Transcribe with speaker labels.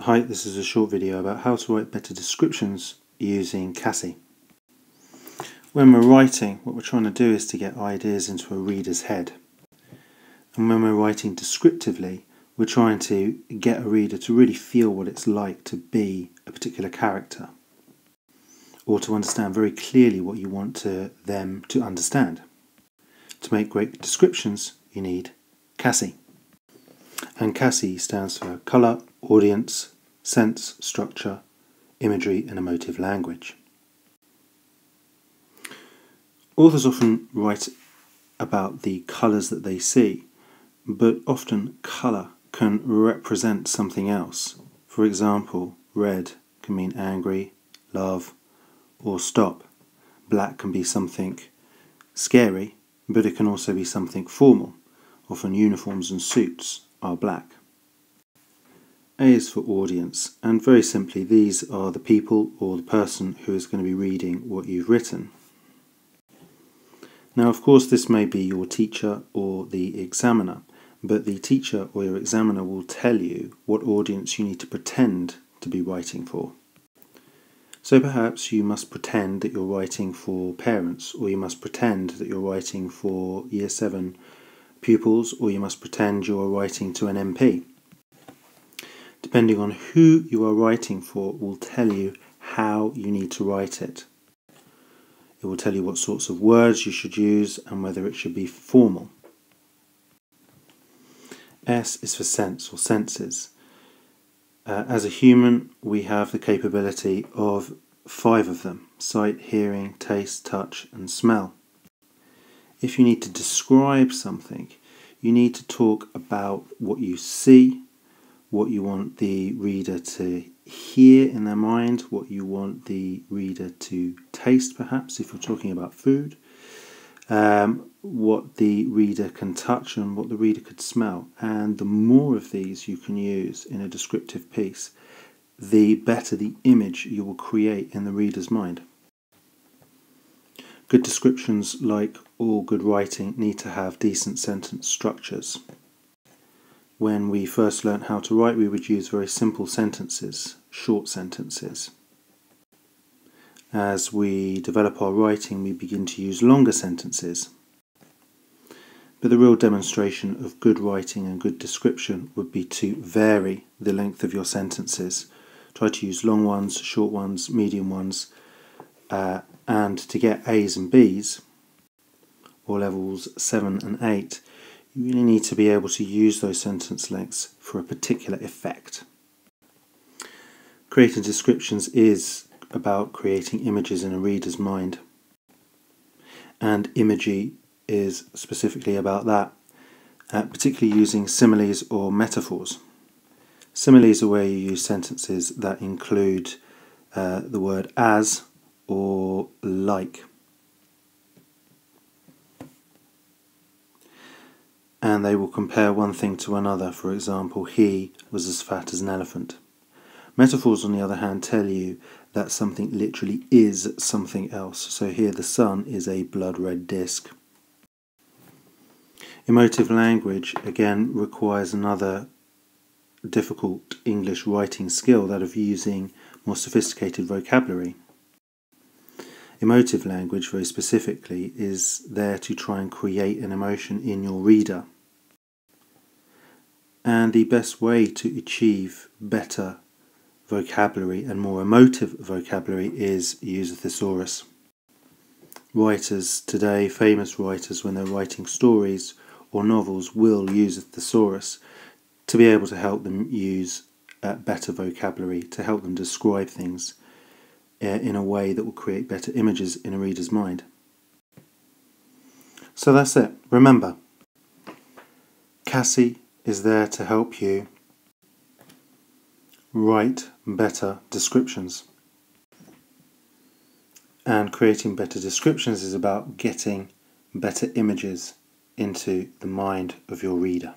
Speaker 1: Hi, this is a short video about how to write better descriptions using Cassie. When we're writing, what we're trying to do is to get ideas into a reader's head. And when we're writing descriptively, we're trying to get a reader to really feel what it's like to be a particular character, or to understand very clearly what you want them to understand. To make great descriptions, you need C.A.S.S.I.E. And C.A.S.S.I.E stands for Colour, Audience, Sense, Structure, Imagery and Emotive Language. Authors often write about the colours that they see, but often colour can represent something else. For example, red can mean angry, love, or stop. Black can be something scary, but it can also be something formal. Often uniforms and suits are black. A is for audience, and very simply these are the people or the person who is going to be reading what you've written. Now of course this may be your teacher or the examiner, but the teacher or your examiner will tell you what audience you need to pretend to be writing for. So perhaps you must pretend that you're writing for parents, or you must pretend that you're writing for Year 7 pupils, or you must pretend you're writing to an MP. Depending on who you are writing for will tell you how you need to write it. It will tell you what sorts of words you should use and whether it should be formal. S is for sense or senses. As a human, we have the capability of 5 of them: sight, hearing, taste, touch and smell. If you need to describe something, you need to talk about what you see, what you want the reader to hear in their mind, what you want the reader to taste perhaps if you're talking about food, what the reader can touch and what the reader could smell. And the more of these you can use in a descriptive piece, the better the image you will create in the reader's mind. Good descriptions, like all good writing, need to have decent sentence structures. When we first learnt how to write, we would use very simple sentences, short sentences. As we develop our writing, we begin to use longer sentences. But the real demonstration of good writing and good description would be to vary the length of your sentences. Try to use long ones, short ones, medium ones, and to get A's and B's, or levels 7 and 8, you really need to be able to use those sentence lengths for a particular effect. Creating descriptions is about creating images in a reader's mind, and imagery is specifically about that, particularly using similes or metaphors. Similes are where you use sentences that include the word as or like. And they will compare one thing to another. For example, he was as fat as an elephant. Metaphors, on the other hand, tell you that something literally is something else. So here the sun is a blood-red disc. Emotive language, again, requires another difficult English writing skill, that of using more sophisticated vocabulary. Emotive language, very specifically, is there to try and create an emotion in your reader. And the best way to achieve better vocabulary and more emotive vocabulary is use a thesaurus. Writers today, famous writers, when they're writing stories or novels, will use a thesaurus to be able to help them use better vocabulary, to help them describe things in a way that will create better images in a reader's mind. So that's it. Remember, C.A.S.S.I.E is there to help you write better descriptions. And creating better descriptions is about getting better images into the mind of your reader.